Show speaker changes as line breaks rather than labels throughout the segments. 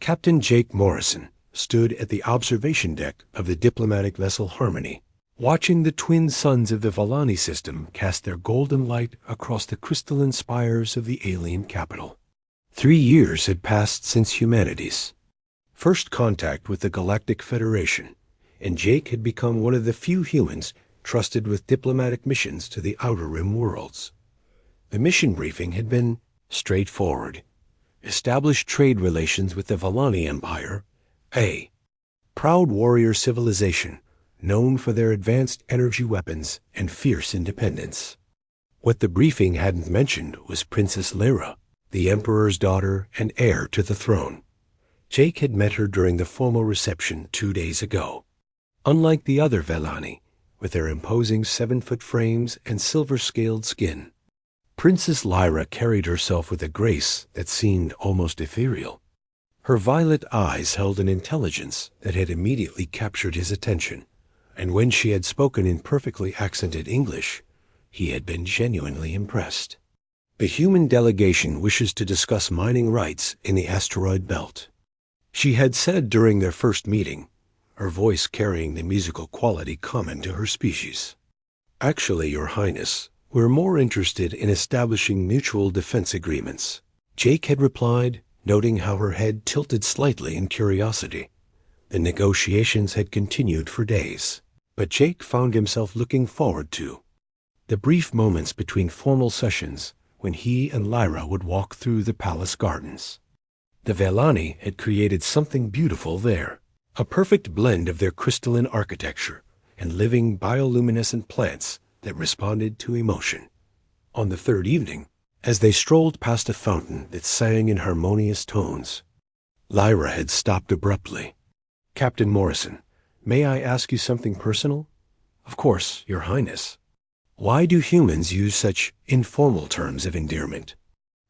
Captain Jake Morrison stood at the observation deck of the diplomatic vessel Harmony, watching the twin suns of the Valani system cast their golden light across the crystalline spires of the alien capital. 3 years had passed since humanity's first contact with the Galactic Federation, and Jake had become one of the few humans trusted with diplomatic missions to the Outer Rim worlds. The mission briefing had been straightforward. Establish trade relations with the Valani Empire, a proud warrior civilization known for their advanced energy weapons and fierce independence. What the briefing hadn't mentioned was Princess Lyra, the Emperor's daughter and heir to the throne. Jake had met her during the formal reception 2 days ago. Unlike the other Valani, with their imposing 7-foot frames and silver-scaled skin, Princess Lyra carried herself with a grace that seemed almost ethereal. Her violet eyes held an intelligence that had immediately captured his attention, and when she had spoken in perfectly accented English, he had been genuinely impressed. The human delegation wishes to discuss mining rights in the asteroid belt, she had said during their first meeting, her voice carrying the musical quality common to her species. Actually, Your Highness, we're more interested in establishing mutual defense agreements, Jake had replied, noting how her head tilted slightly in curiosity. The negotiations had continued for days, but Jake found himself looking forward to the brief moments between formal sessions when he and Lyra would walk through the palace gardens. The Valani had created something beautiful there, a perfect blend of their crystalline architecture and living bioluminescent plants that responded to emotion. On the third evening, as they strolled past a fountain that sang in harmonious tones, Lyra had stopped abruptly. Captain Morrison, may I ask you something personal? Of course, Your Highness. Why do humans use such informal terms of endearment?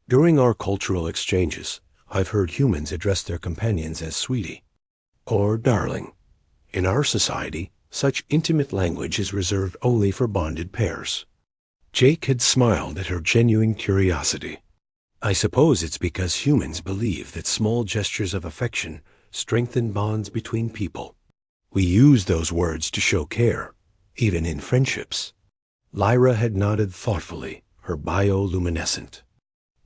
During our cultural exchanges, I've heard humans address their companions as sweetie or darling. In our society, such intimate language is reserved only for bonded pairs. Jake had smiled at her genuine curiosity. I suppose it's because humans believe that small gestures of affection strengthen bonds between people. We use those words to show care, even in friendships. Lyra had nodded thoughtfully, her bioluminescent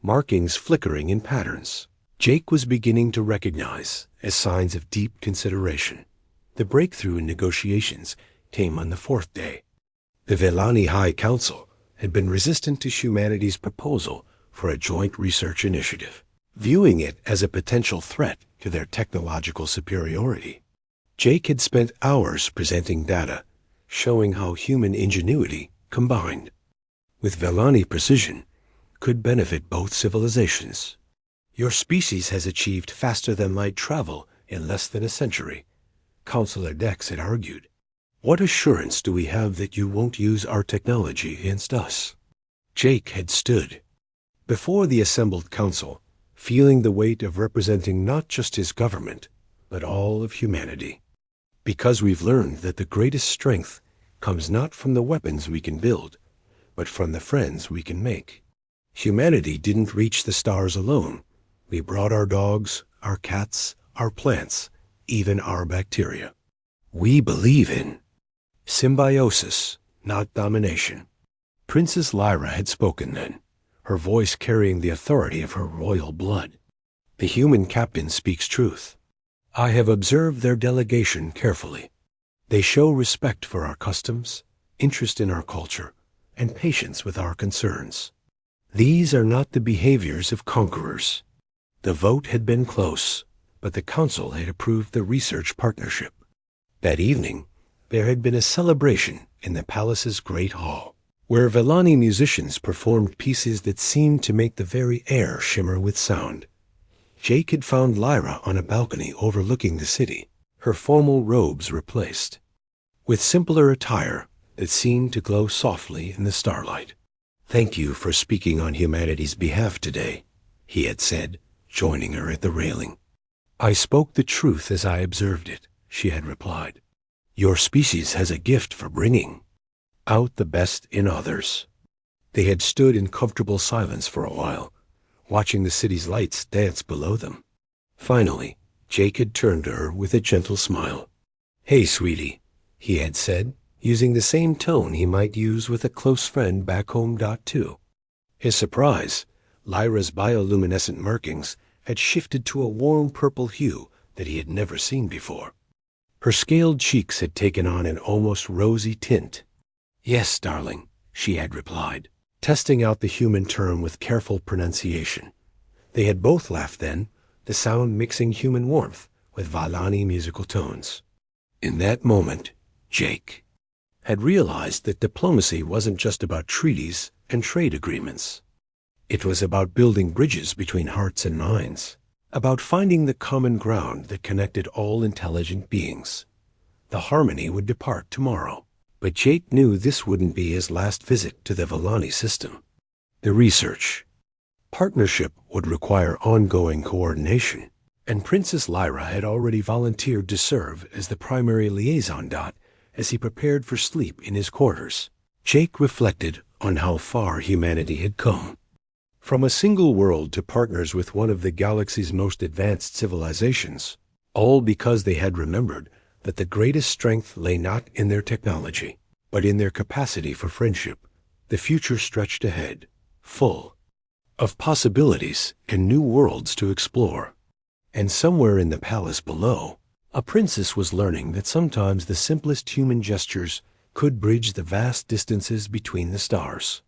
markings flickering in patterns Jake was beginning to recognize as signs of deep consideration. The breakthrough in negotiations came on the 4th day. The Valani High Council had been resistant to humanity's proposal for a joint research initiative, viewing it as a potential threat to their technological superiority. Jake had spent hours presenting data showing how human ingenuity combined with Valani precision could benefit both civilizations. Your species has achieved faster than light travel in less than a century, Counselor Dex had argued. What assurance do we have that you won't use our technology against us? Jake had stood before the assembled council, feeling the weight of representing not just his government, but all of humanity. Because we've learned that the greatest strength comes not from the weapons we can build, but from the friends we can make. Humanity didn't reach the stars alone. We brought our dogs, our cats, our plants, even our bacteria. We believe in symbiosis, not domination. Princess Lyra had spoken then, her voice carrying the authority of her royal blood. The human captain speaks truth. I have observed their delegation carefully. They show respect for our customs, interest in our culture, and patience with our concerns. These are not the behaviors of conquerors. The vote had been close, but the council had approved the research partnership. That evening, there had been a celebration in the palace's great hall, where Valani musicians performed pieces that seemed to make the very air shimmer with sound. Jake had found Lyra on a balcony overlooking the city, her formal robes replaced with simpler attire that seemed to glow softly in the starlight. Thank you for speaking on humanity's behalf today, he had said, joining her at the railing. I spoke the truth as I observed it, she had replied. Your species has a gift for bringing out the best in others. They had stood in comfortable silence for a while, watching the city's lights dance below them. Finally, Jake had turned to her with a gentle smile. "Hey, sweetie," he had said, using the same tone he might use with a close friend back home. To his surprise, Lyra's bioluminescent markings had shifted to a warm purple hue that he had never seen before. Her scaled cheeks had taken on an almost rosy tint. "Yes, darling," she had replied, testing out the human term with careful pronunciation. They had both laughed then, the sound mixing human warmth with Valani musical tones. In that moment, Jake had realized that diplomacy wasn't just about treaties and trade agreements. It was about building bridges between hearts and minds, about finding the common ground that connected all intelligent beings. The harmony would depart tomorrow, but Jake knew this wouldn't be his last visit to the Valani system. The research partnership would require ongoing coordination, and Princess Lyra had already volunteered to serve as the primary liaison. As he prepared for sleep in his quarters, Jake reflected on how far humanity had come. From a single world to partners with one of the galaxy's most advanced civilizations, all because they had remembered that the greatest strength lay not in their technology, but in their capacity for friendship. The future stretched ahead, full of possibilities and new worlds to explore. And somewhere in the palace below, a princess was learning that sometimes the simplest human gestures could bridge the vast distances between the stars.